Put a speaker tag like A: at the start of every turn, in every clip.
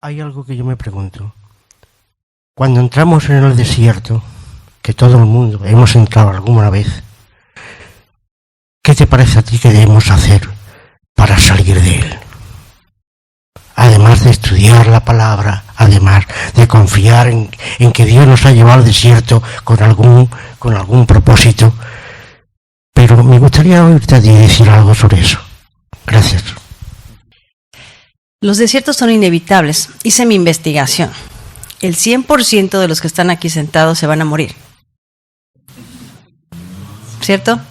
A: Hay algo que yo me pregunto. Cuando entramos en el desierto, que todo el mundo hemos entrado alguna vez, ¿qué te parece a ti que debemos hacer para salir de él? Además de estudiar la palabra, además de confiar en que Dios nos ha llevado al desierto con algún propósito. Pero me gustaría oírte a ti decir algo sobre eso. Gracias.
B: Los desiertos son inevitables. Hice mi investigación. El 100% de los que están aquí sentados se van a morir. ¿Cierto?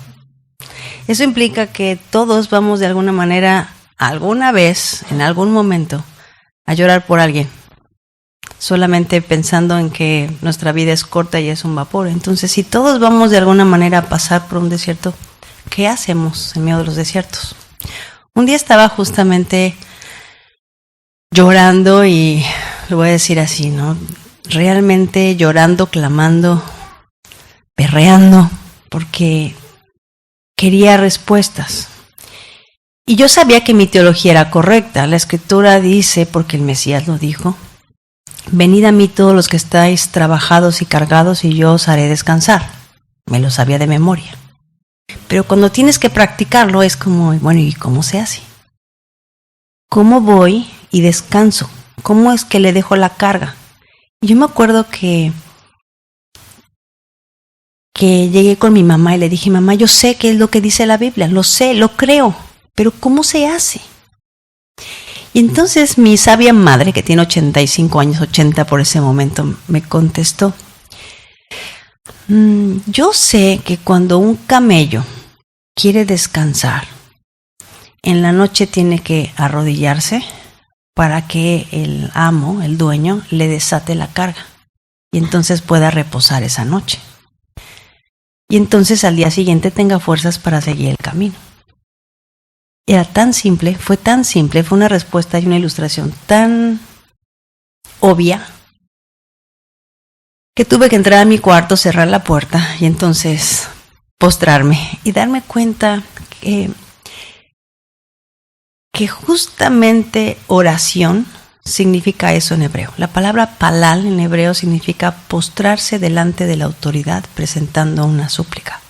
B: Eso implica que todos vamos de alguna manera, alguna vez, en algún momento, a llorar por alguien. Solamente pensando en que nuestra vida es corta y es un vapor. Entonces, si todos vamos de alguna manera a pasar por un desierto, ¿qué hacemos en medio de los desiertos? Un día estaba justamente llorando y lo voy a decir así, ¿no? Realmente llorando, clamando, berreando, porque quería respuestas. Y yo sabía que mi teología era correcta. La Escritura dice, porque el Mesías lo dijo, venid a mí todos los que estáis trabajados y cargados y yo os haré descansar. Me lo sabía de memoria. Pero cuando tienes que practicarlo es como, bueno, ¿y cómo se hace? ¿Cómo voy y descanso? ¿Cómo es que le dejo la carga? Yo me acuerdo que llegué con mi mamá y le dije, mamá, yo sé qué es lo que dice la Biblia, lo sé, lo creo, pero ¿cómo se hace? Y entonces mi sabia madre, que tiene 85 años, 80 por ese momento, me contestó, yo sé que cuando un camello quiere descansar, en la noche tiene que arrodillarse para que el amo, el dueño, le desate la carga y entonces pueda reposar esa noche. Y entonces al día siguiente tenga fuerzas para seguir el camino. Era tan simple, fue una respuesta y una ilustración tan obvia que tuve que entrar a mi cuarto, cerrar la puerta y entonces postrarme y darme cuenta que justamente oración significa eso en hebreo. La palabra palal en hebreo significa postrarse delante de la autoridad presentando una súplica.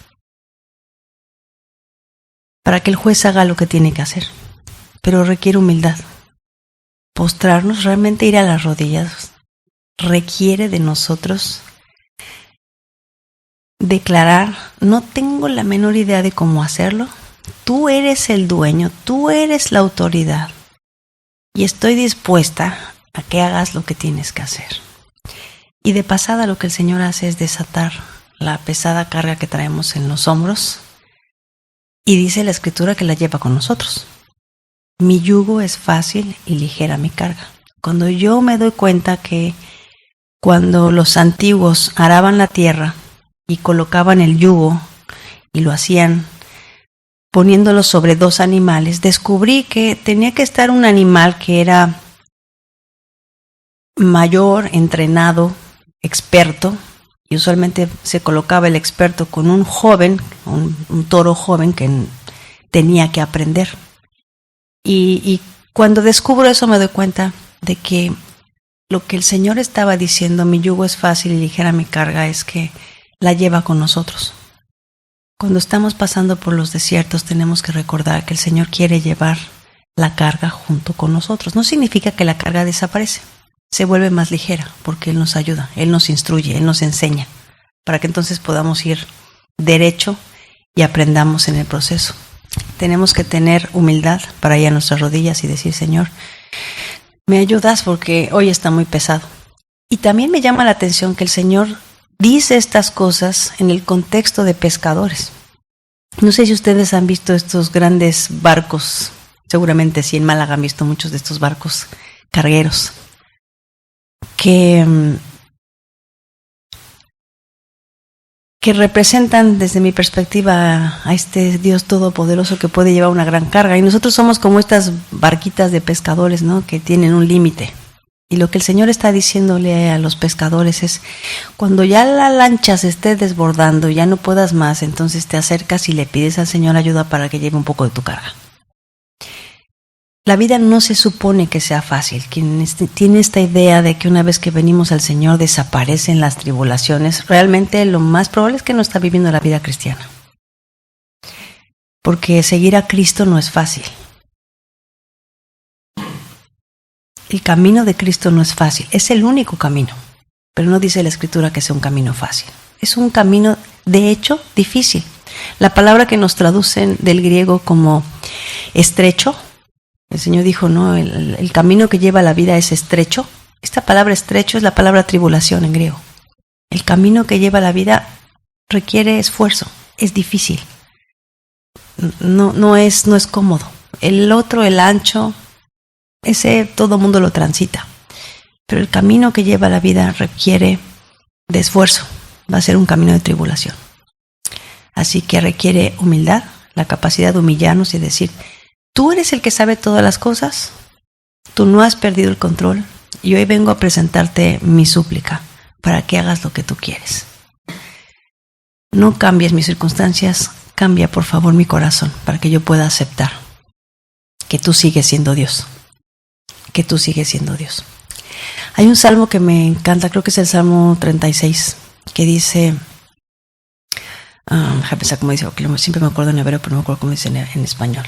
B: Para que el juez haga lo que tiene que hacer. Pero requiere humildad. Postrarnos, realmente ir a las rodillas, requiere de nosotros declarar, no tengo la menor idea de cómo hacerlo. Tú eres el dueño, tú eres la autoridad. Y estoy dispuesta a que hagas lo que tienes que hacer. Y de pasada lo que el Señor hace es desatar la pesada carga que traemos en los hombros. Y dice la Escritura que la lleva con nosotros. Mi yugo es fácil y ligera mi carga. Cuando yo me doy cuenta que cuando los antiguos araban la tierra y colocaban el yugo y lo hacían poniéndolo sobre dos animales, descubrí que tenía que estar un animal que era mayor, entrenado, experto, y usualmente se colocaba el experto con un joven, un toro joven que tenía que aprender. Y cuando descubro eso me doy cuenta de que lo que el Señor estaba diciendo, mi yugo es fácil y ligera mi carga, es que la lleva con nosotros. Cuando estamos pasando por los desiertos tenemos que recordar que el Señor quiere llevar la carga junto con nosotros. No significa que la carga desaparece, se vuelve más ligera porque Él nos ayuda, Él nos instruye, Él nos enseña, para que entonces podamos ir derecho y aprendamos en el proceso. Tenemos que tener humildad para ir a nuestras rodillas y decir, Señor, me ayudas porque hoy está muy pesado. Y también me llama la atención que el Señor dice estas cosas en el contexto de pescadores. No sé si ustedes han visto estos grandes barcos, seguramente sí, en Málaga han visto muchos de estos barcos cargueros, que representan desde mi perspectiva a este Dios todopoderoso que puede llevar una gran carga. Y nosotros somos como estas barquitas de pescadores, ¿no? Que tienen un límite. Y lo que el Señor está diciéndole a los pescadores es, cuando ya la lancha se esté desbordando y ya no puedas más, entonces te acercas y le pides al Señor ayuda para que lleve un poco de tu carga. La vida no se supone que sea fácil. Quien tiene esta idea de que una vez que venimos al Señor desaparecen las tribulaciones, realmente lo más probable es que no está viviendo la vida cristiana. Porque seguir a Cristo no es fácil. El camino de Cristo no es fácil, es el único camino. Pero no dice la Escritura que sea un camino fácil. Es un camino, de hecho, difícil. La palabra que nos traducen del griego como estrecho, el Señor dijo, no, el camino que lleva a la vida es estrecho. Esta palabra estrecho es la palabra tribulación en griego. El camino que lleva a la vida requiere esfuerzo, es difícil. No es cómodo. El otro, el ancho, ese todo mundo lo transita. Pero el camino que lleva a la vida requiere de esfuerzo. Va a ser un camino de tribulación. Así que requiere humildad, la capacidad de humillarnos y decir, tú eres el que sabe todas las cosas, tú no has perdido el control y hoy vengo a presentarte mi súplica para que hagas lo que tú quieres. No cambies mis circunstancias, cambia por favor mi corazón para que yo pueda aceptar que tú sigues siendo Dios, que tú sigues siendo Dios. Hay un salmo que me encanta, creo que es el Salmo 36, que dice, déjame pensar cómo dice, porque siempre me acuerdo en hebreo, pero no me acuerdo cómo dice en español.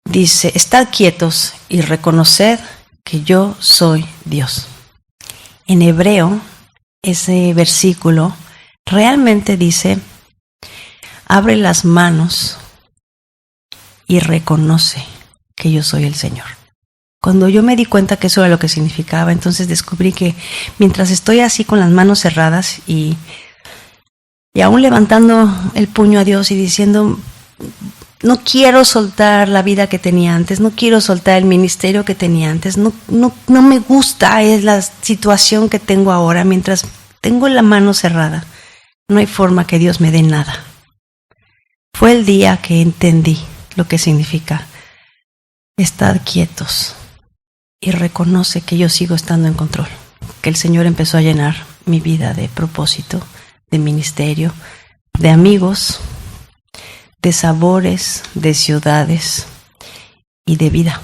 B: Dice, estad quietos y reconoced que yo soy Dios. En hebreo, ese versículo realmente dice, abre las manos y reconoce que yo soy el Señor. Cuando yo me di cuenta que eso era lo que significaba, entonces descubrí que mientras estoy así con las manos cerradas y aún levantando el puño a Dios y diciendo, no quiero soltar la vida que tenía antes, no quiero soltar el ministerio que tenía antes, no me gusta, es la situación que tengo ahora, mientras tengo la mano cerrada, no hay forma que Dios me dé nada. Fue el día que entendí lo que significa estar quietos y reconoce que yo sigo estando en control, que el Señor empezó a llenar mi vida de propósito, de ministerio, de amigos, de sabores, de ciudades y de vida.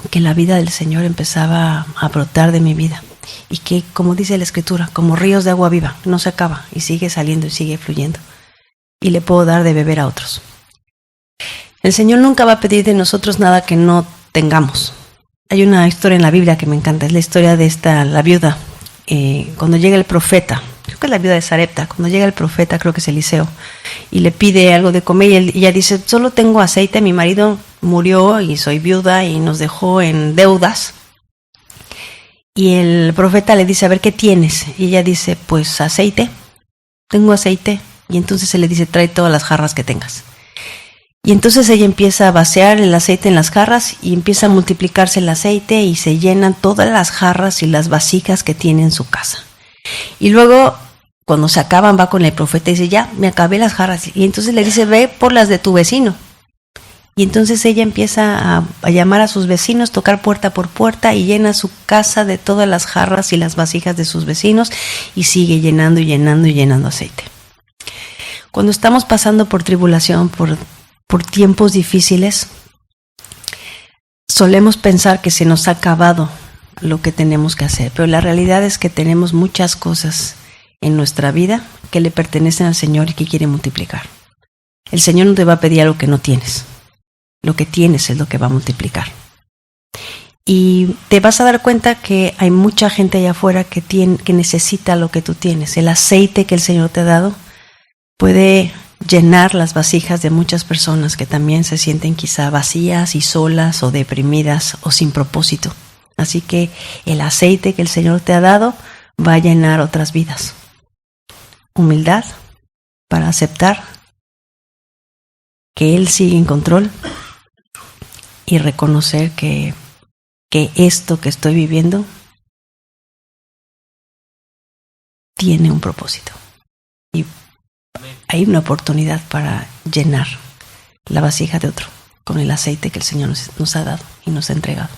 B: Que la vida del Señor empezaba a brotar de mi vida y que, como dice la Escritura, como ríos de agua viva, no se acaba y sigue saliendo y sigue fluyendo y le puedo dar de beber a otros. El Señor nunca va a pedir de nosotros nada que no tengamos. Hay una historia en la Biblia que me encanta, es la historia de la viuda, cuando llega el profeta, creo que es la viuda de Sarepta, cuando llega el profeta, creo que es Eliseo, y le pide algo de comer y ella dice, solo tengo aceite, mi marido murió y soy viuda y nos dejó en deudas. Y el profeta le dice, a ver, ¿qué tienes? Y ella dice, pues aceite, tengo aceite. Y entonces él le dice, trae todas las jarras que tengas. Y entonces ella empieza a vaciar el aceite en las jarras y empieza a multiplicarse el aceite y se llenan todas las jarras y las vasijas que tiene en su casa. Y luego, cuando se acaban, va con el profeta y dice, ya, me acabé las jarras. Y entonces le dice, ve por las de tu vecino. Y entonces ella empieza a llamar a sus vecinos, tocar puerta por puerta y llena su casa de todas las jarras y las vasijas de sus vecinos y sigue llenando y llenando y llenando aceite. Cuando estamos pasando por tribulación, por tiempos difíciles, solemos pensar que se nos ha acabado lo que tenemos que hacer, pero la realidad es que tenemos muchas cosas en nuestra vida que le pertenecen al Señor y que quiere multiplicar. El Señor no te va a pedir algo que no tienes. Lo que tienes es lo que va a multiplicar. Y te vas a dar cuenta que hay mucha gente allá afuera que necesita lo que tú tienes. El aceite que el Señor te ha dado puede llenar las vasijas de muchas personas que también se sienten quizá vacías y solas o deprimidas o sin propósito. Así que el aceite que el Señor te ha dado va a llenar otras vidas. Humildad para aceptar que Él sigue en control y reconocer que esto que estoy viviendo tiene un propósito. Y hay una oportunidad para llenar la vasija de otro con el aceite que el Señor nos ha dado y nos ha entregado.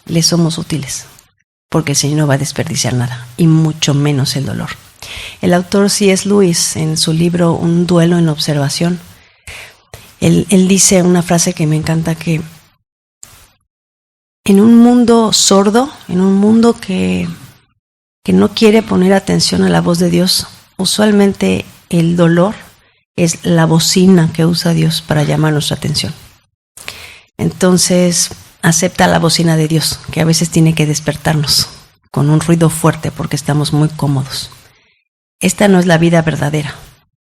B: Le somos útiles porque el Señor no va a desperdiciar nada y mucho menos el dolor. El autor C.S. Lewis, en su libro Un duelo en observación, él dice una frase que me encanta, que en un mundo sordo, en un mundo que no quiere poner atención a la voz de Dios, usualmente el dolor es la bocina que usa Dios para llamar nuestra atención. Entonces, acepta la bocina de Dios, que a veces tiene que despertarnos con un ruido fuerte porque estamos muy cómodos. Esta no es la vida verdadera.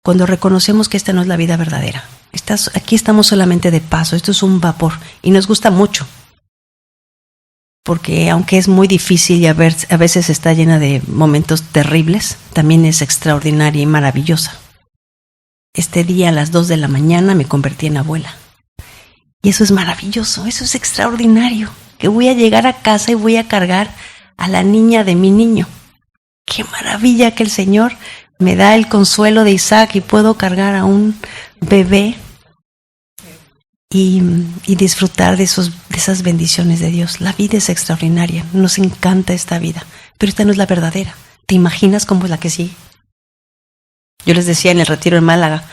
B: Cuando reconocemos que esta no es la vida verdadera, aquí estamos solamente de paso, esto es un vapor y nos gusta mucho. Porque aunque es muy difícil y a veces está llena de momentos terribles, también es extraordinaria y maravillosa. Este día a las 2 de la mañana me convertí en abuela. Y eso es maravilloso, eso es extraordinario. Que voy a llegar a casa y voy a cargar a la niña de mi niño. Qué maravilla que el Señor me da el consuelo de Isaac y puedo cargar a un bebé y disfrutar de esas bendiciones de Dios. La vida es extraordinaria, nos encanta esta vida, pero esta no es la verdadera. ¿Te imaginas cómo es la que sigue? Yo les decía en el retiro en Málaga,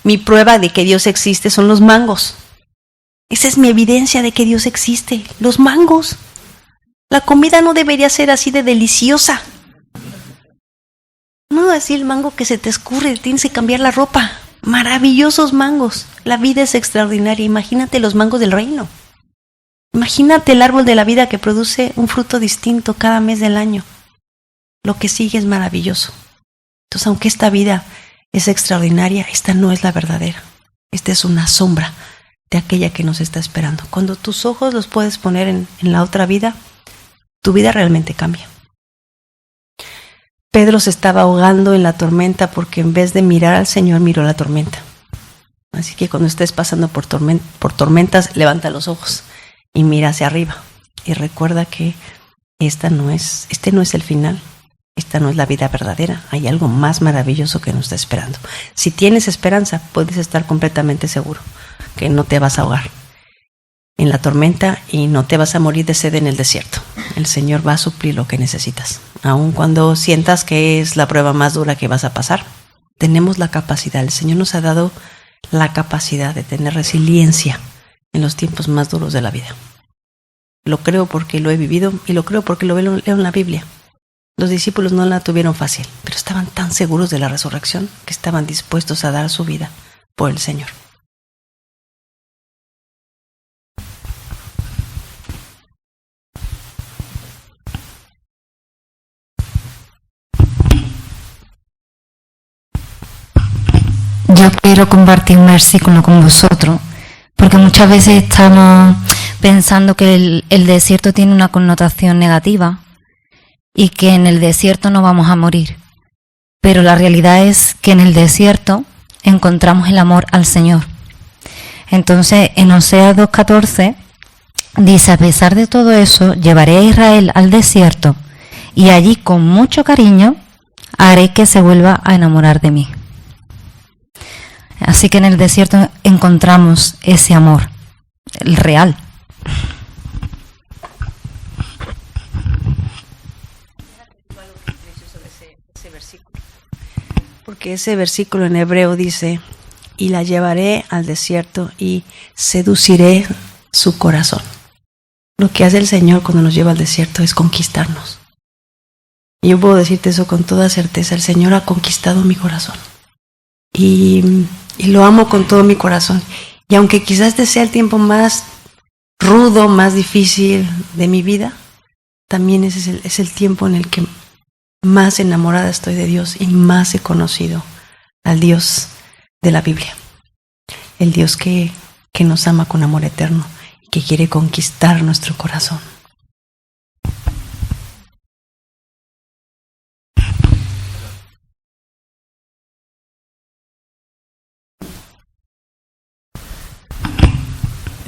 B: mi prueba de que Dios existe son los mangos. Esa es mi evidencia de que Dios existe, los mangos. La comida no debería ser así de deliciosa. No así el mango que se te escurre, tienes que cambiar la ropa. Maravillosos mangos. La vida es extraordinaria. Imagínate los mangos del reino. Imagínate el árbol de la vida que produce un fruto distinto cada mes del año. Lo que sigue es maravilloso. Entonces, aunque esta vida es extraordinaria, esta no es la verdadera. Esta es una sombra de aquella que nos está esperando. Cuando tus ojos los puedes poner en la otra vida, tu vida realmente cambia. Pedro se estaba ahogando en la tormenta porque en vez de mirar al Señor, miró la tormenta. Así que cuando estés pasando por tormentas, levanta los ojos y mira hacia arriba. Y recuerda que este no es el final. Esta no es la vida verdadera. Hay algo más maravilloso que nos está esperando. Si tienes esperanza, puedes estar completamente seguro que no te vas a ahogar en la tormenta y no te vas a morir de sed en el desierto. El Señor va a suplir lo que necesitas. Aun cuando sientas que es la prueba más dura que vas a pasar, tenemos la capacidad. El Señor nos ha dado la capacidad de tener resiliencia en los tiempos más duros de la vida. Lo creo porque lo he vivido y lo creo porque lo leo en la Biblia. Los discípulos no la tuvieron fácil, pero estaban tan seguros de la resurrección que estaban dispuestos a dar su vida por el Señor.
C: Yo quiero compartir un versículo con vosotros, porque muchas veces estamos pensando que el desierto tiene una connotación negativa y que en el desierto no vamos a morir. Pero la realidad es que en el desierto encontramos el amor al Señor. Entonces, en Oseas 2:14 dice: a pesar de todo eso, llevaré a Israel al desierto y allí con mucho cariño haré que se vuelva a enamorar de mí. Así que en el desierto encontramos ese amor, el real.
B: Porque ese versículo en hebreo dice: y la llevaré al desierto y seduciré su corazón. Lo que hace el Señor cuando nos lleva al desierto es conquistarnos. Y yo puedo decirte eso con toda certeza: el Señor ha conquistado mi corazón. Y lo amo con todo mi corazón. Y aunque quizás este sea el tiempo más rudo, más difícil de mi vida, también es el tiempo en el que más enamorada estoy de Dios y más he conocido al Dios de la Biblia. El Dios que nos ama con amor eterno y que quiere conquistar nuestro corazón.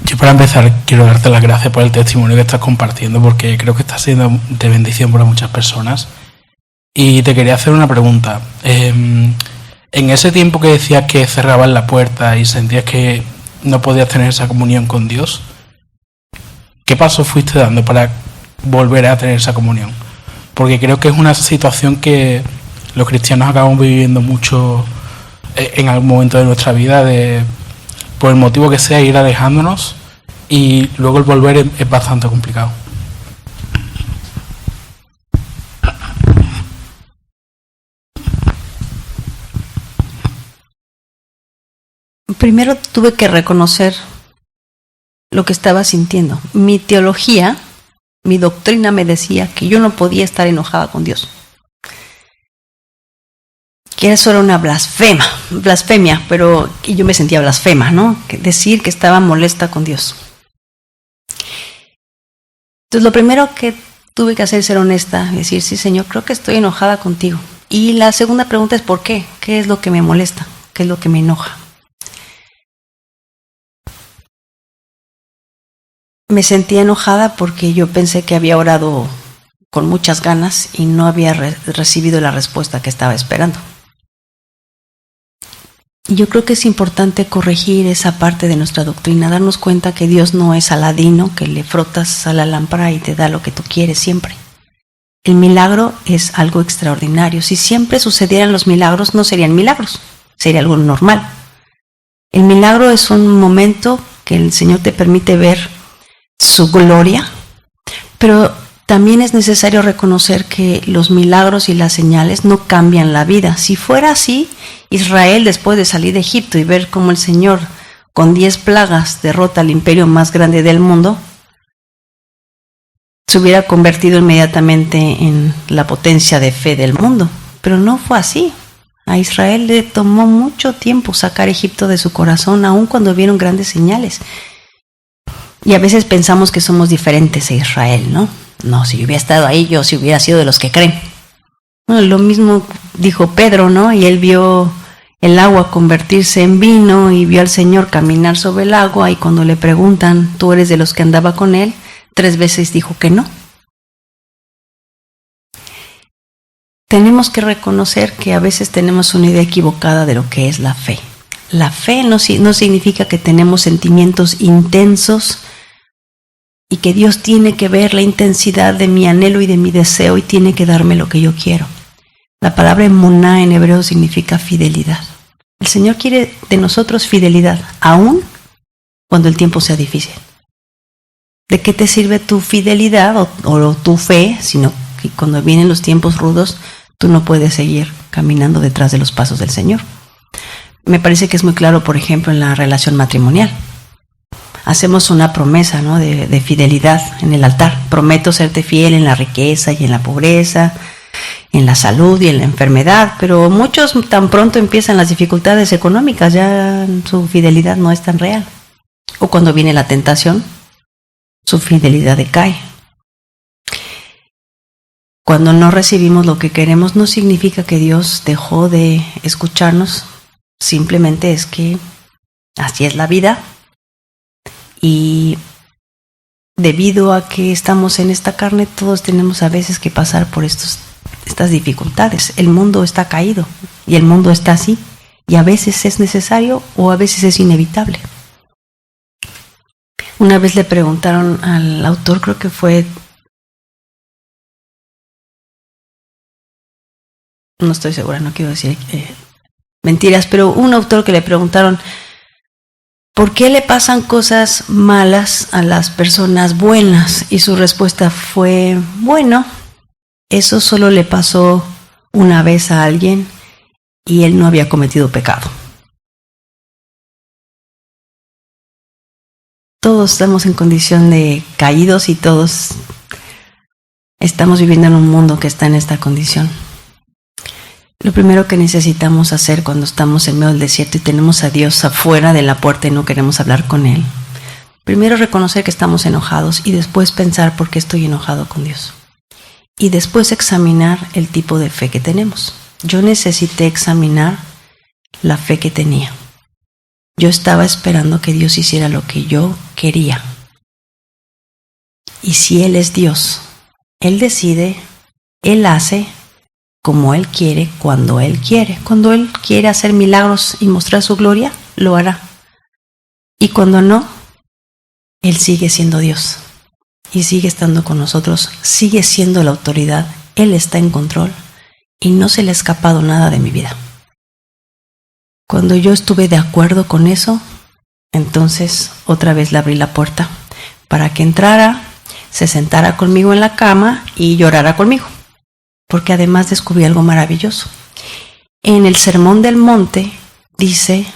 D: Yo, para empezar, quiero darte las gracias por el testimonio que estás compartiendo, porque creo que está siendo de bendición para muchas personas. Y te quería hacer una pregunta. En ese tiempo que decías que cerrabas la puerta y sentías que no podías tener esa comunión con Dios, ¿qué pasos fuiste dando para volver a tener esa comunión? Porque creo que es una situación que los cristianos acabamos viviendo mucho en algún momento de nuestra vida, por el motivo que sea, ir alejándonos y luego el volver es bastante complicado.
B: Primero tuve que reconocer lo que estaba sintiendo. Mi teología, mi doctrina me decía que yo no podía estar enojada con Dios. Que eso era una blasfemia, pero yo me sentía blasfema, ¿no? Decir que estaba molesta con Dios. Entonces lo primero que tuve que hacer es ser honesta, decir, sí, Señor, creo que estoy enojada contigo. Y la segunda pregunta es ¿por qué? ¿Qué es lo que me molesta? ¿Qué es lo que me enoja? Me sentía enojada porque yo pensé que había orado con muchas ganas y no había recibido la respuesta que estaba esperando. Y yo creo que es importante corregir esa parte de nuestra doctrina, darnos cuenta que Dios no es Aladino, que le frotas a la lámpara y te da lo que tú quieres siempre. El milagro es algo extraordinario. Si siempre sucedieran los milagros, no serían milagros, sería algo normal. El milagro es un momento que el Señor te permite ver su gloria, pero también es necesario reconocer que los milagros y las señales no cambian la vida. Si fuera así, Israel, después de salir de Egipto y ver cómo el Señor con 10 plagas derrota al imperio más grande del mundo, se hubiera convertido inmediatamente en la potencia de fe del mundo. Pero no fue así. A Israel le tomó mucho tiempo sacar Egipto de su corazón, aun cuando vieron grandes señales. Y a veces pensamos que somos diferentes a Israel, ¿no? No, si yo hubiera estado ahí, yo si hubiera sido de los que creen. Bueno, lo mismo dijo Pedro, ¿no? Y él vio el agua convertirse en vino y vio al Señor caminar sobre el agua, y cuando le preguntan, ¿tú eres de los que andaba con él?, 3 veces dijo que no. Tenemos que reconocer que a veces tenemos una idea equivocada de lo que es la fe. La fe no significa que tenemos sentimientos intensos y que Dios tiene que ver la intensidad de mi anhelo y de mi deseo y tiene que darme lo que yo quiero. La palabra emuná en hebreo significa fidelidad. El Señor quiere de nosotros fidelidad, aun cuando el tiempo sea difícil. ¿De qué te sirve tu fidelidad o tu fe, sino que cuando vienen los tiempos rudos, tú no puedes seguir caminando detrás de los pasos del Señor? Me parece que es muy claro, por ejemplo, en la relación matrimonial. Hacemos una promesa, ¿no?, de fidelidad en el altar. Prometo serte fiel en la riqueza y en la pobreza, en la salud y en la enfermedad, pero muchos tan pronto empiezan las dificultades económicas, ya su fidelidad no es tan real. O cuando viene la tentación, su fidelidad decae. Cuando no recibimos lo que queremos, no significa que Dios dejó de escucharnos, simplemente es que así es la vida. Y debido a que estamos en esta carne, todos tenemos a veces que pasar por estas dificultades. El mundo está caído y el mundo está así. Y a veces es necesario o a veces es inevitable. Una vez le preguntaron al autor, creo que fue... No estoy segura, no quiero decir mentiras, pero un autor que le preguntaron... ¿Por qué le pasan cosas malas a las personas buenas? Y su respuesta fue, bueno, eso solo le pasó una vez a alguien y él no había cometido pecado. Todos estamos en condición de caídos y todos estamos viviendo en un mundo que está en esta condición. Lo primero que necesitamos hacer cuando estamos en medio del desierto y tenemos a Dios afuera de la puerta y no queremos hablar con Él, primero reconocer que estamos enojados y después pensar por qué estoy enojado con Dios. Y después examinar el tipo de fe que tenemos. Yo necesité examinar la fe que tenía. Yo estaba esperando que Dios hiciera lo que yo quería. Y si Él es Dios, Él decide, Él hace como Él quiere, cuando Él quiere. Cuando Él quiere hacer milagros y mostrar su gloria, lo hará. Y cuando no, Él sigue siendo Dios. Y sigue estando con nosotros, sigue siendo la autoridad. Él está en control y no se le ha escapado nada de mi vida. Cuando yo estuve de acuerdo con eso, Entonces otra vez le abrí la puerta para que entrara, se sentara conmigo en la cama y llorara conmigo, porque además descubrí algo maravilloso. En el Sermón del Monte dice: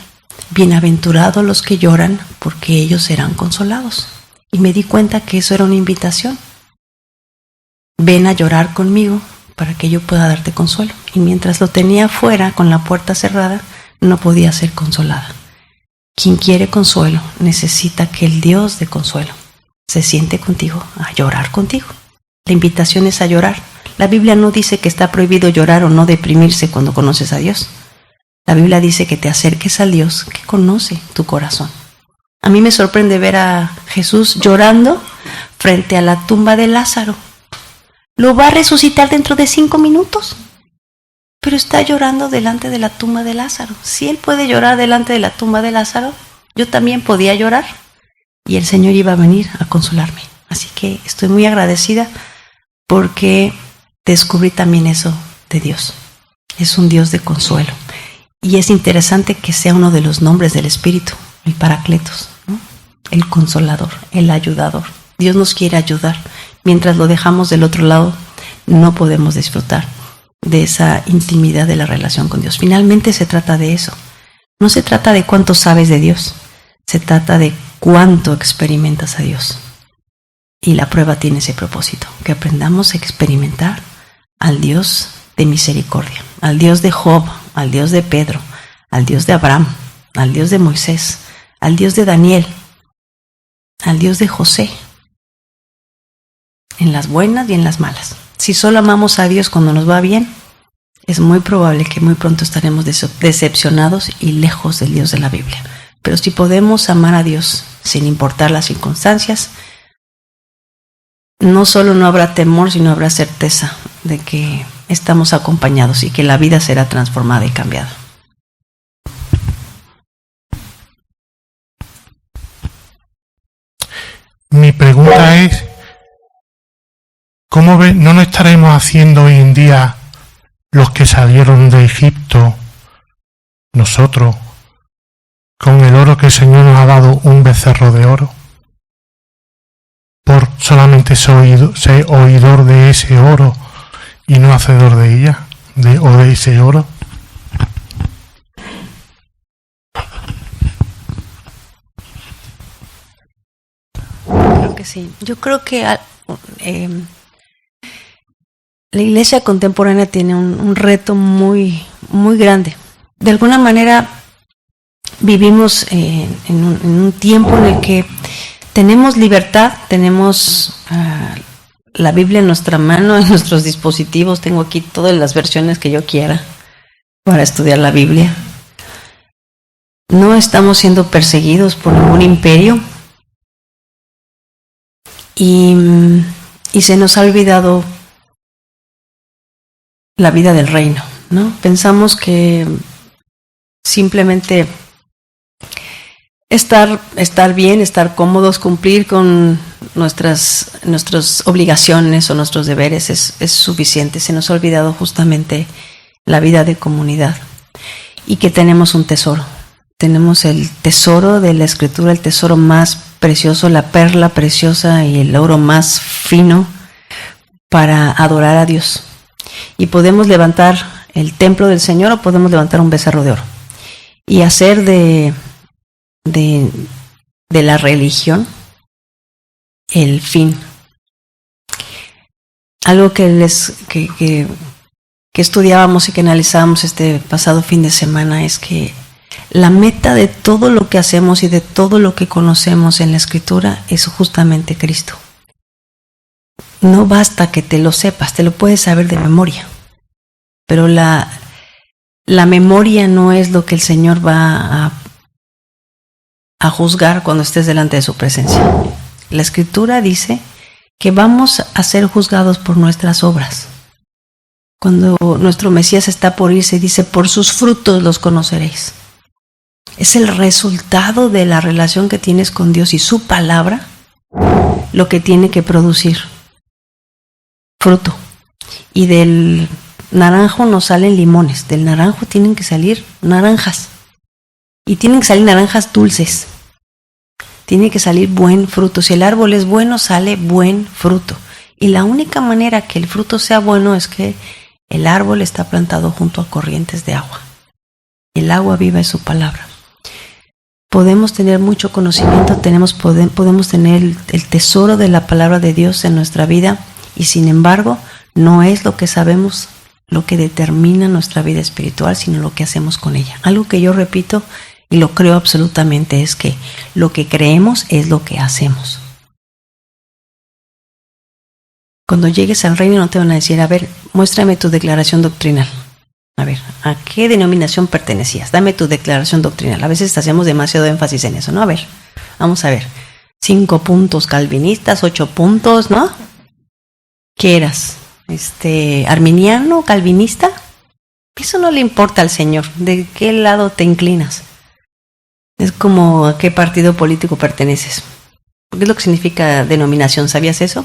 B: bienaventurados los que lloran, porque ellos serán consolados. Y me di cuenta que eso era una invitación. Ven a llorar conmigo para que yo pueda darte consuelo. Y mientras lo tenía afuera con la puerta cerrada, no podía ser consolada. Quien quiere consuelo necesita que el Dios de consuelo se siente contigo a llorar contigo. La invitación es a llorar. La Biblia no dice que está prohibido llorar o no deprimirse cuando conoces a Dios. La Biblia dice que te acerques al Dios que conoce tu corazón. A mí me sorprende ver a Jesús llorando frente a la tumba de Lázaro. Lo va a resucitar dentro de 5 minutos. Pero está llorando delante de la tumba de Lázaro. Si él puede llorar delante de la tumba de Lázaro, yo también podía llorar. Y el Señor iba a venir a consolarme. Así que estoy muy agradecida porque descubrí también eso de Dios. Es un Dios de consuelo. Y es interesante que sea uno de los nombres del Espíritu, el Paracletos, ¿no? El Consolador, el Ayudador. Dios nos quiere ayudar. Mientras lo dejamos del otro lado, no podemos disfrutar de esa intimidad de la relación con Dios. Finalmente se trata de eso. No se trata de cuánto sabes de Dios, se trata de cuánto experimentas a Dios. Y la prueba tiene ese propósito, que aprendamos a experimentar al Dios de misericordia, al Dios de Job, al Dios de Pedro, al Dios de Abraham, al Dios de Moisés, al Dios de Daniel, al Dios de José, en las buenas y en las malas. Si solo amamos a Dios cuando nos va bien, es muy probable que muy pronto estaremos decepcionados y lejos del Dios de la Biblia. Pero si podemos amar a Dios sin importar las circunstancias, no solo no habrá temor, sino habrá certeza de que estamos acompañados y que la vida será transformada y cambiada.
E: Mi pregunta es, ¿cómo no nos estaremos haciendo hoy en día los que salieron de Egipto, nosotros, con el oro que el Señor nos ha dado, un becerro de oro? Por solamente ser oidor de ese oro y no hacedor de ella, o de ese oro.
B: Creo que sí. Yo creo que la iglesia contemporánea tiene un reto muy, muy grande. De alguna manera vivimos en un tiempo en el que tenemos libertad, tenemos la Biblia en nuestra mano, en nuestros dispositivos. Tengo aquí todas las versiones que yo quiera para estudiar la Biblia. No estamos siendo perseguidos por ningún imperio. Y se nos ha olvidado la vida del reino, ¿no? Pensamos que simplemente estar bien, estar cómodos, cumplir con nuestras obligaciones o nuestros deberes es suficiente. Se nos ha olvidado justamente la vida de comunidad y que tenemos un tesoro. Tenemos el tesoro de la Escritura, el tesoro más precioso, la perla preciosa y el oro más fino para adorar a Dios. Y podemos levantar el templo del Señor o podemos levantar un becerro de oro y hacer de la religión el fin. Algo que estudiábamos y que analizábamos este pasado fin de semana es que la meta de todo lo que hacemos y de todo lo que conocemos en la Escritura es justamente Cristo. No basta que te lo sepas, te lo puedes saber de memoria, pero la memoria no es lo que el Señor va a juzgar cuando estés delante de su presencia. La Escritura dice que vamos a ser juzgados por nuestras obras. Cuando nuestro Mesías está por irse, dice: por sus frutos los conoceréis. Es el resultado de la relación que tienes con Dios y su palabra lo que tiene que producir fruto. Y del naranjo no salen limones, del naranjo tienen que salir naranjas. Y tienen que salir naranjas dulces. Tiene que salir buen fruto. Si el árbol es bueno, sale buen fruto. Y la única manera que el fruto sea bueno es que el árbol está plantado junto a corrientes de agua. El agua viva es su palabra. Podemos tener mucho conocimiento, podemos tener el tesoro de la palabra de Dios en nuestra vida, y sin embargo no es lo que sabemos lo que determina nuestra vida espiritual, sino lo que hacemos con ella. Algo que yo repito y lo creo absolutamente es que lo que creemos es lo que hacemos. Cuando llegues al reino no te van a decir, a ver, muéstrame tu declaración doctrinal. A ver, ¿a qué denominación pertenecías? Dame tu declaración doctrinal. A veces hacemos demasiado énfasis en eso, ¿no? A ver, vamos a ver. 5 puntos calvinistas, 8 puntos, ¿no? ¿Qué eras? ¿Arminiano, calvinista? Eso no le importa al Señor. ¿De qué lado te inclinas? Es como a qué partido político perteneces. ¿Qué es lo que significa denominación? ¿Sabías eso?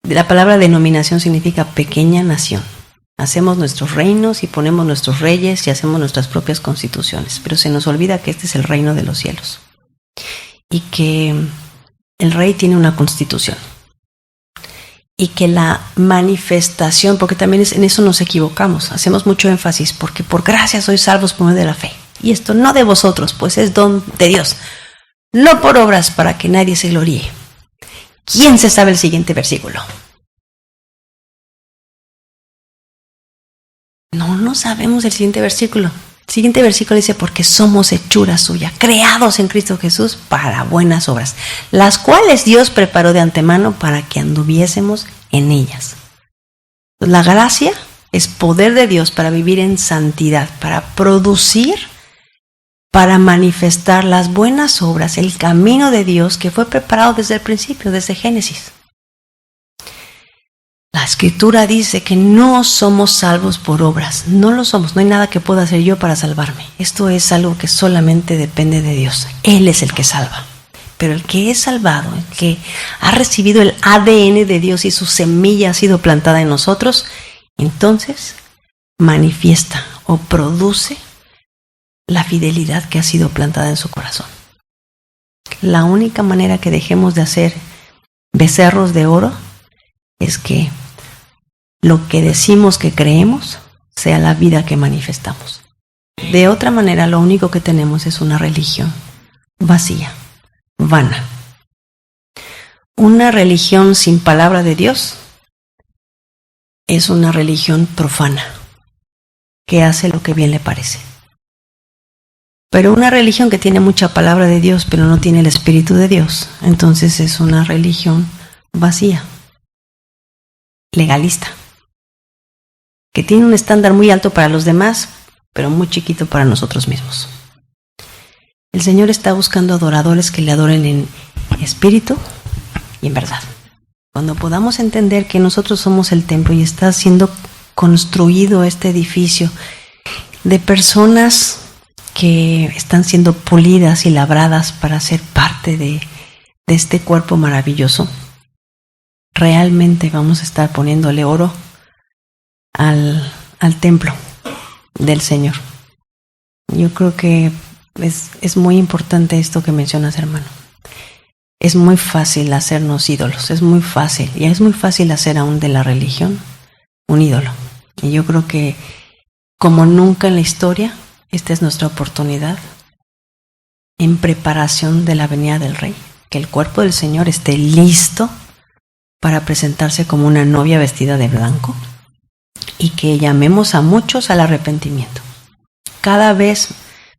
B: La palabra denominación significa pequeña nación. Hacemos nuestros reinos y ponemos nuestros reyes y hacemos nuestras propias constituciones, pero se nos olvida que este es el reino de los cielos y que el rey tiene una constitución y que la manifestación, porque también en eso nos equivocamos, hacemos mucho énfasis porque por gracia sois salvos por medio de la fe, y esto no de vosotros, pues es don de Dios, no por obras para que nadie se gloríe. ¿Quién se sabe el siguiente versículo? No sabemos el siguiente versículo. El siguiente versículo dice, porque somos hechura suya, creados en Cristo Jesús para buenas obras, las cuales Dios preparó de antemano para que anduviésemos en ellas. La gracia es poder de Dios para vivir en santidad, para producir, para manifestar las buenas obras, el camino de Dios que fue preparado desde el principio, desde Génesis. La Escritura dice que no somos salvos por obras, no lo somos, no hay nada que pueda hacer yo para salvarme. Esto es algo que solamente depende de Dios, Él es el que salva. Pero el que es salvado, el que ha recibido el ADN de Dios y su semilla ha sido plantada en nosotros, entonces manifiesta o produce la fidelidad que ha sido plantada en su corazón. La única manera que dejemos de hacer becerros de oro es que lo que decimos que creemos sea la vida que manifestamos. De otra manera, lo único que tenemos es una religión vacía, vana. Una religión sin palabra de Dios es una religión profana, que hace lo que bien le parece. Pero una religión que tiene mucha palabra de Dios, pero no tiene el Espíritu de Dios, entonces es una religión vacía, legalista, que tiene un estándar muy alto para los demás, pero muy chiquito para nosotros mismos. El Señor está buscando adoradores que le adoren en espíritu y en verdad. Cuando podamos entender que nosotros somos el templo y está siendo construido este edificio de personas que están siendo pulidas y labradas para ser parte de este cuerpo maravilloso, realmente vamos a estar poniéndole oro al templo del Señor. Yo creo que es muy importante esto que mencionas, hermano. Es muy fácil hacernos ídolos, es muy fácil, y es muy fácil hacer aún de la religión un ídolo. Y yo creo que como nunca en la historia, esta es nuestra oportunidad en preparación de la venida del Rey, que el cuerpo del Señor esté listo para presentarse como una novia vestida de blanco y que llamemos a muchos al arrepentimiento. Cada vez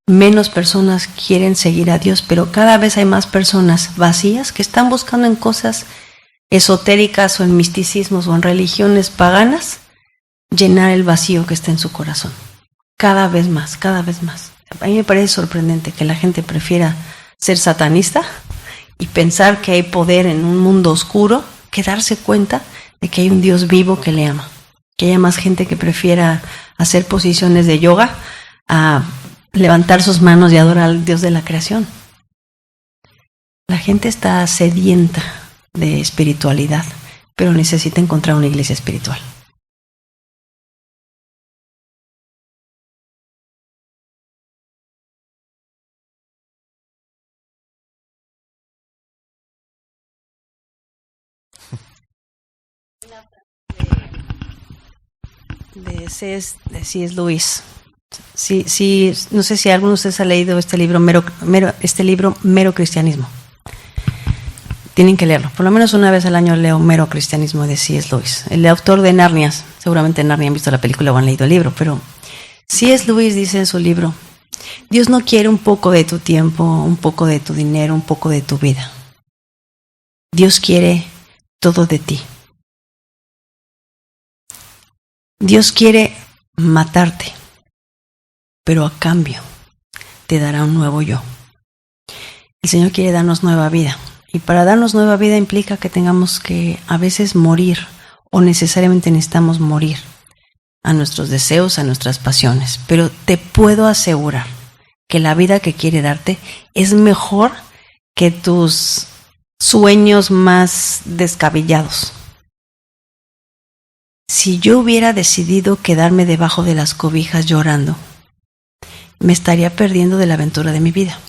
B: menos personas quieren seguir a Dios, pero cada vez hay más personas vacías que están buscando en cosas esotéricas o en misticismos o en religiones paganas llenar el vacío que está en su corazón. Cada vez más, cada vez más. A mí me parece sorprendente que la gente prefiera ser satanista y pensar que hay poder en un mundo oscuro que darse cuenta de que hay un Dios vivo que le ama. Que haya más gente que prefiera hacer posiciones de yoga a levantar sus manos y adorar al Dios de la creación. La gente está sedienta de espiritualidad, pero necesita encontrar una iglesia espiritual. De C.S. Lewis. Sí, no sé si alguno de ustedes ha leído este libro, Mero Cristianismo. Tienen que leerlo. Por lo menos una vez al año leo Mero Cristianismo de C.S. Lewis. El autor de Narnia. Seguramente en Narnia han visto la película o han leído el libro, pero C.S. Lewis dice en su libro: Dios no quiere un poco de tu tiempo, un poco de tu dinero, un poco de tu vida. Dios quiere todo de ti. Dios quiere matarte, pero a cambio te dará un nuevo yo. El Señor quiere darnos nueva vida. Y para darnos nueva vida implica que tengamos que a veces morir, o necesariamente necesitamos morir a nuestros deseos, a nuestras pasiones. Pero te puedo asegurar que la vida que quiere darte es mejor que tus sueños más descabellados. Si yo hubiera decidido quedarme debajo de las cobijas llorando, me estaría perdiendo de la aventura de mi vida.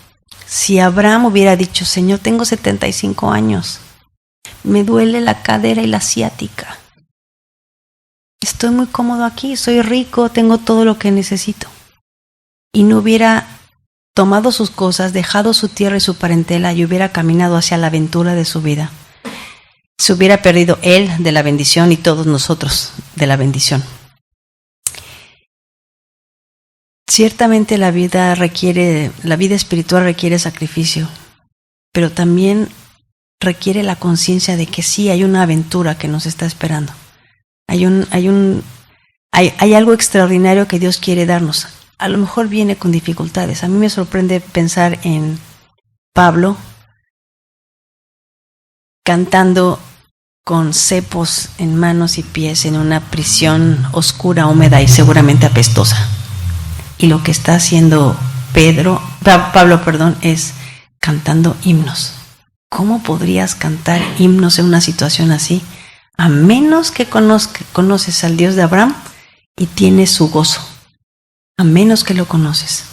B: Si Abraham hubiera dicho: Señor, tengo 75 años, me duele la cadera y la ciática, estoy muy cómodo aquí, soy rico, tengo todo lo que necesito, y no hubiera tomado sus cosas, dejado su tierra y su parentela y hubiera caminado hacia la aventura de su vida, se hubiera perdido él de la bendición y todos nosotros de la bendición. Ciertamente la vida espiritual requiere sacrificio, pero también requiere la conciencia de que sí hay una aventura que nos está esperando. Hay algo extraordinario que Dios quiere darnos. A lo mejor viene con dificultades. A mí me sorprende pensar en Pablo cantando con cepos en manos y pies en una prisión oscura, húmeda y seguramente apestosa. Y lo que está haciendo Pablo, es cantando himnos. ¿Cómo podrías cantar himnos en una situación así? A menos que conoces al Dios de Abraham y tienes su gozo. A menos que lo conoces.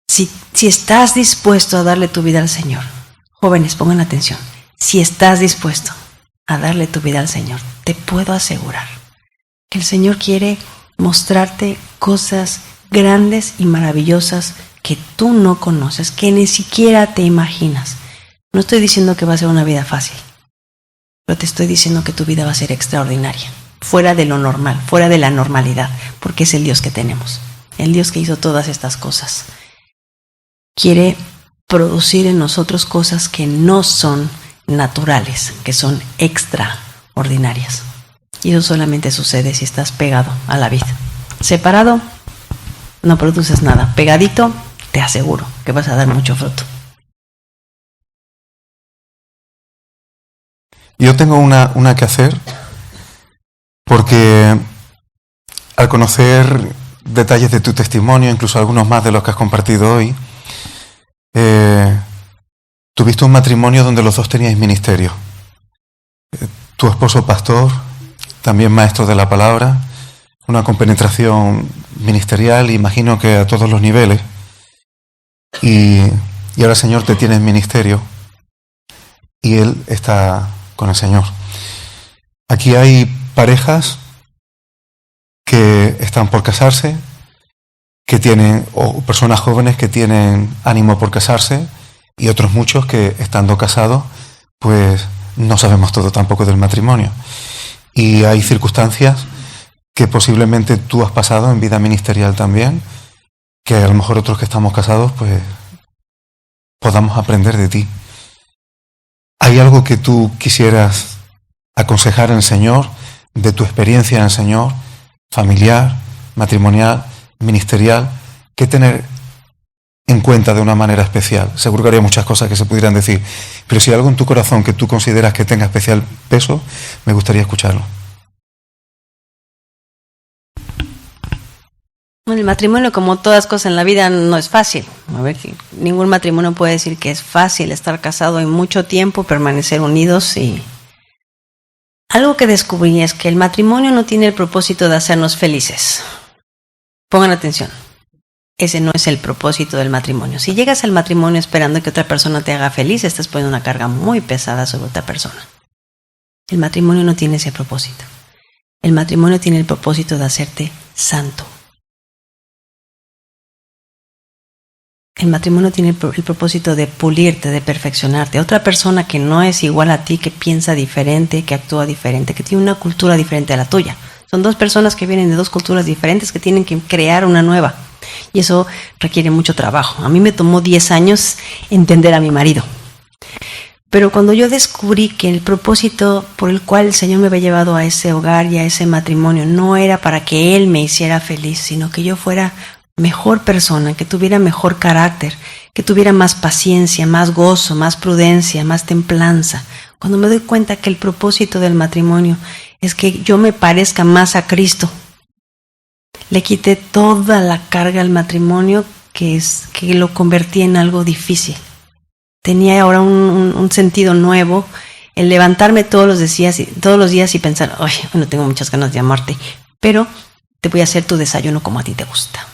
B: Si estás dispuesto a darle tu vida al Señor, jóvenes, pongan atención. Si estás dispuesto a darle tu vida al Señor, te puedo asegurar que el Señor quiere mostrarte cosas grandes y maravillosas que tú no conoces, que ni siquiera te imaginas. No estoy diciendo que va a ser una vida fácil, pero te estoy diciendo que tu vida va a ser extraordinaria, fuera de lo normal, fuera de la normalidad, porque es el Dios que tenemos, el Dios que hizo todas estas cosas. Quiere producir en nosotros cosas que no son naturales, que son extraordinarias. Y eso solamente sucede si estás pegado a la vid. Separado, no produces nada. Pegadito, te aseguro que vas a dar mucho fruto.
F: Yo tengo una que hacer, porque al conocer detalles de tu testimonio, incluso algunos más de los que has compartido hoy, tuviste un matrimonio donde los dos teníais ministerio. Tu esposo pastor, también maestro de la palabra, una compenetración ministerial, imagino que a todos los niveles. Y ahora el Señor te tiene en ministerio y Él está con el Señor. Aquí hay parejas que están por casarse, o personas jóvenes que tienen ánimo por casarse, y otros muchos que, estando casados, pues no sabemos todo tampoco del matrimonio. Y hay circunstancias que posiblemente tú has pasado en vida ministerial también, que a lo mejor otros que estamos casados, pues podamos aprender de ti. ¿Hay algo que tú quisieras aconsejar en el Señor, de tu experiencia en el Señor, familiar, matrimonial, ministerial, que tener en cuenta de una manera especial? Seguro que habría muchas cosas que se pudieran decir, pero si hay algo en tu corazón que tú consideras que tenga especial peso, me gustaría escucharlo.
B: El matrimonio, como todas cosas en la vida, no es fácil. A ver, ningún matrimonio puede decir que es fácil estar casado en mucho tiempo, permanecer unidos. Y algo que descubrí es que el matrimonio no tiene el propósito de hacernos felices. Pongan atención. Ese no es el propósito del matrimonio. Si llegas al matrimonio esperando que otra persona te haga feliz, estás poniendo una carga muy pesada sobre otra persona. El matrimonio no tiene ese propósito. El matrimonio tiene el propósito de hacerte santo. El matrimonio tiene el propósito de pulirte, de perfeccionarte. Otra persona que no es igual a ti, que piensa diferente, que actúa diferente, que tiene una cultura diferente a la tuya. Son dos personas que vienen de dos culturas diferentes que tienen que crear una nueva. Y eso requiere mucho trabajo. A mí me tomó 10 años entender a mi marido. Pero cuando yo descubrí que el propósito por el cual el Señor me había llevado a ese hogar y a ese matrimonio no era para que Él me hiciera feliz, sino que yo fuera mejor persona, que tuviera mejor carácter, que tuviera más paciencia, más gozo, más prudencia, más templanza. Cuando me doy cuenta que el propósito del matrimonio es que yo me parezca más a Cristo, le quité toda la carga al matrimonio que lo convertí en algo difícil. Tenía ahora un sentido nuevo, el levantarme todos los días y pensar, ay, no tengo muchas ganas de amarte, pero te voy a hacer tu desayuno como a ti te gusta.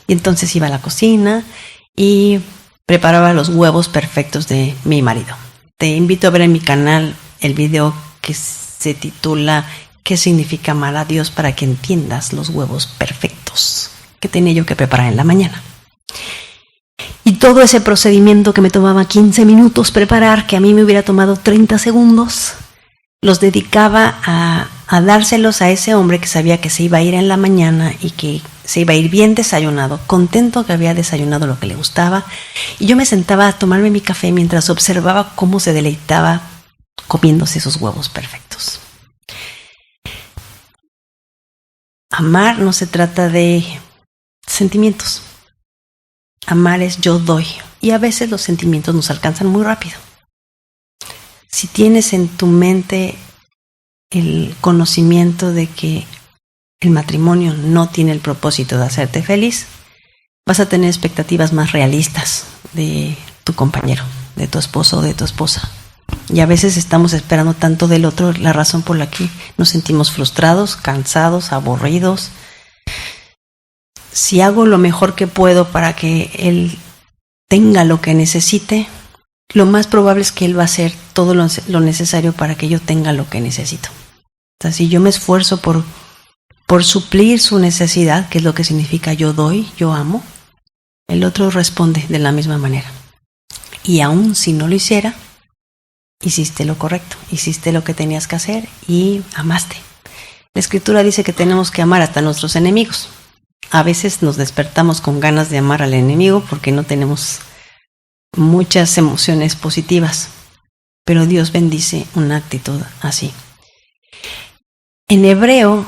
B: Y entonces iba a la cocina y preparaba los huevos perfectos de mi marido. Te invito a ver en mi canal el video que se titula ¿Qué significa amar a Dios?, para que entiendas los huevos perfectos que tenía yo que preparar en la mañana. Y todo ese procedimiento que me tomaba 15 minutos preparar, que a mí me hubiera tomado 30 segundos, los dedicaba a dárselos a ese hombre que sabía que se iba a ir en la mañana y que se iba a ir bien desayunado, contento que había desayunado lo que le gustaba. Y yo me sentaba a tomarme mi café mientras observaba cómo se deleitaba comiéndose esos huevos perfectos. Amar no se trata de sentimientos. Amar es yo doy. Y a veces los sentimientos nos alcanzan muy rápido. Si tienes en tu mente el conocimiento de que el matrimonio no tiene el propósito de hacerte feliz, vas a tener expectativas más realistas de tu compañero, de tu esposo o de tu esposa. Y a veces estamos esperando tanto del otro, la razón por la que nos sentimos frustrados, cansados, aburridos. Si hago lo mejor que puedo para que él tenga lo que necesite, lo más probable es que él va a hacer todo lo necesario para que yo tenga lo que necesito. O sea, si yo me esfuerzo por suplir su necesidad, que es lo que significa yo doy, yo amo, el otro responde de la misma manera. Y aún si no lo hiciera, hiciste lo correcto, hiciste lo que tenías que hacer y amaste. La Escritura dice que tenemos que amar hasta nuestros enemigos. A veces nos despertamos con ganas de amar al enemigo porque no tenemos muchas emociones positivas, pero Dios bendice una actitud así. En hebreo,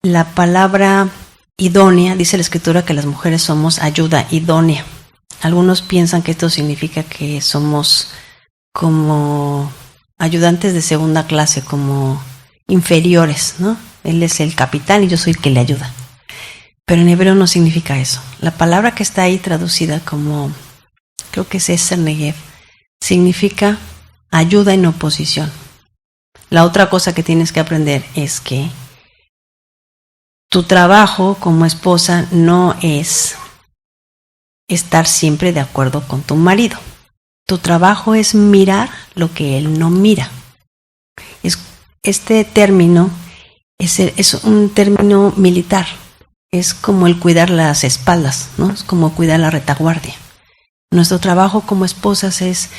B: la palabra idónea, dice la Escritura que las mujeres somos ayuda idónea. Algunos piensan que esto significa que somos como ayudantes de segunda clase, como inferiores, ¿no? Él es el capitán y yo soy el que le ayuda. Pero en hebreo no significa eso. La palabra que está ahí traducida como, creo que es Eser Negev, significa ayuda en oposición. La otra cosa que tienes que aprender es que tu trabajo como esposa no es estar siempre de acuerdo con tu marido. Tu trabajo es mirar lo que él no mira. Este término es un término militar. Es como el cuidar las espaldas, ¿no? Es como cuidar la retaguardia. Nuestro trabajo como esposas es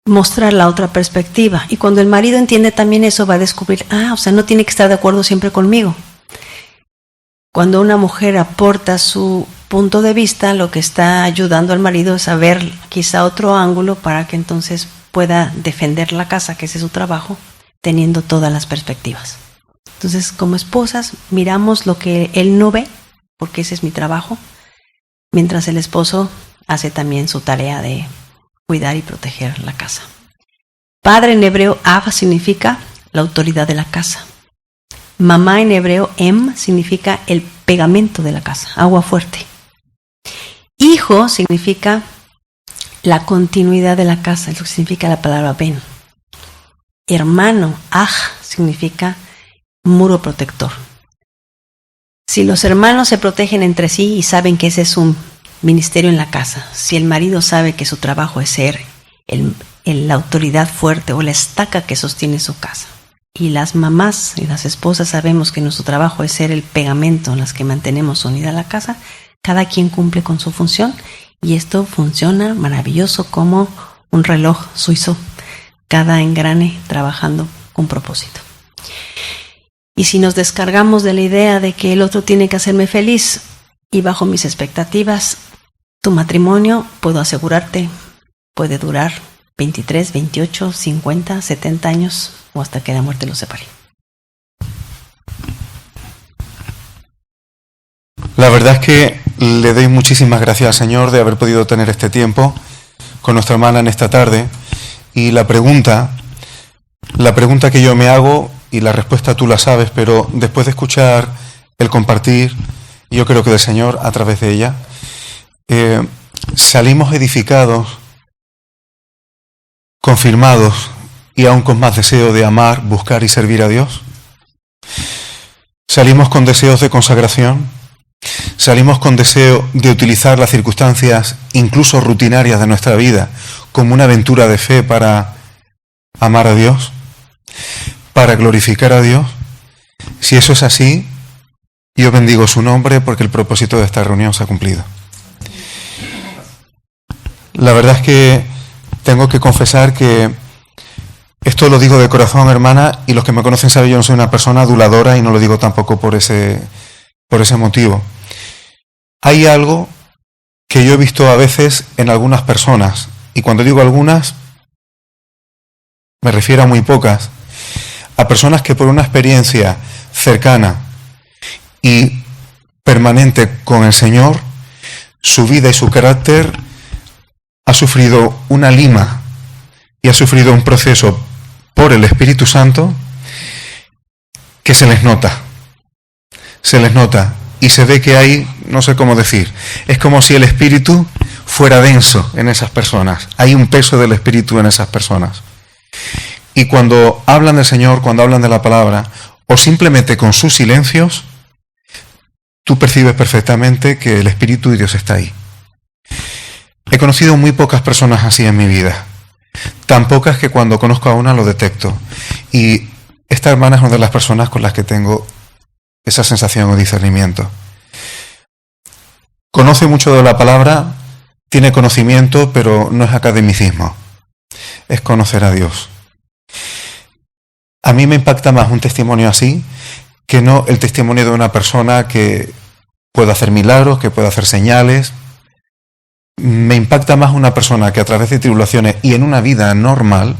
B: mostrar la otra perspectiva. Y cuando el marido entiende también eso, va a descubrir, o sea, no tiene que estar de acuerdo siempre conmigo. Cuando una mujer aporta su punto de vista, lo que está ayudando al marido es a ver quizá otro ángulo para que entonces pueda defender la casa, que ese es su trabajo, teniendo todas las perspectivas. Entonces, como esposas, miramos lo que él no ve, porque ese es mi trabajo, mientras el esposo hace también su tarea de cuidar y proteger la casa. Padre en hebreo, Av, significa la autoridad de la casa. Mamá en hebreo, Em, significa el pegamento de la casa, agua fuerte. Hijo significa la continuidad de la casa, es lo que significa la palabra Ben. Hermano, Aj, significa muro protector. Si los hermanos se protegen entre sí y saben que ese es un ministerio en la casa, si el marido sabe que su trabajo es ser la autoridad fuerte o la estaca que sostiene su casa. Y las mamás y las esposas sabemos que nuestro trabajo es ser el pegamento en las que mantenemos unida la casa. Cada quien cumple con su función y esto funciona maravilloso como un reloj suizo, cada engrane trabajando con propósito. Y si nos descargamos de la idea de que el otro tiene que hacerme feliz y bajo mis expectativas, tu matrimonio, puedo asegurarte, puede durar 23, 28, 50, 70 años o hasta que la muerte los separe.
F: La verdad es que le doy muchísimas gracias al Señor de haber podido tener este tiempo con nuestra hermana en esta tarde. Y la pregunta que yo me hago, y la respuesta tú la sabes, pero después de escuchar el compartir, yo creo que del Señor a través de ella, salimos edificados, confirmados y aún con más deseo de amar, buscar y servir a Dios. Salimos con deseos de consagración, salimos con deseo de utilizar las circunstancias incluso rutinarias de nuestra vida como una aventura de fe para amar a Dios, para glorificar a Dios. Si eso es así, yo bendigo su nombre porque el propósito de esta reunión se ha cumplido. La verdad es que tengo que confesar que esto lo digo de corazón, hermana, y los que me conocen saben que yo no soy una persona aduladora y no lo digo tampoco por ese motivo. Hay algo que yo he visto a veces en algunas personas, y cuando digo algunas, me refiero a muy pocas, a personas que por una experiencia cercana y permanente con el Señor, su vida y su carácter ha sufrido una lima y ha sufrido un proceso por el Espíritu Santo que se les nota y se ve que hay, no sé cómo decir, es como si el Espíritu fuera denso en esas personas, hay un peso del Espíritu en esas personas. Y cuando hablan del Señor, cuando hablan de la palabra, o simplemente con sus silencios, tú percibes perfectamente que el Espíritu de Dios está ahí. He conocido muy pocas personas así en mi vida, tan pocas que cuando conozco a una lo detecto. Y esta hermana es una de las personas con las que tengo esa sensación o discernimiento. Conoce mucho de la palabra, tiene conocimiento, pero no es academicismo, es conocer a Dios. A mí me impacta más un testimonio así que no el testimonio de una persona que pueda hacer milagros, que pueda hacer señales. Me impacta más una persona que a través de tribulaciones y en una vida normal,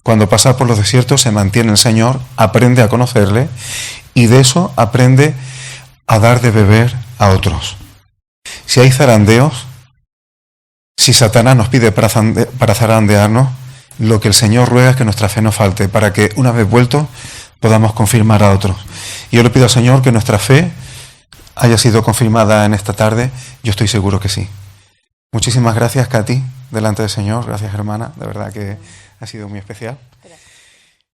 F: cuando pasa por los desiertos, se mantiene el Señor, aprende a conocerle y de eso aprende a dar de beber a otros. Si hay zarandeos, si Satanás nos pide para zarandearnos, lo que el Señor ruega es que nuestra fe no falte, para que una vez vuelto podamos confirmar a otros. Y yo le pido al Señor que nuestra fe haya sido confirmada en esta tarde, yo estoy seguro que sí. Muchísimas gracias, Katy, delante del Señor. Gracias, hermana. De verdad que ha sido muy especial. Gracias.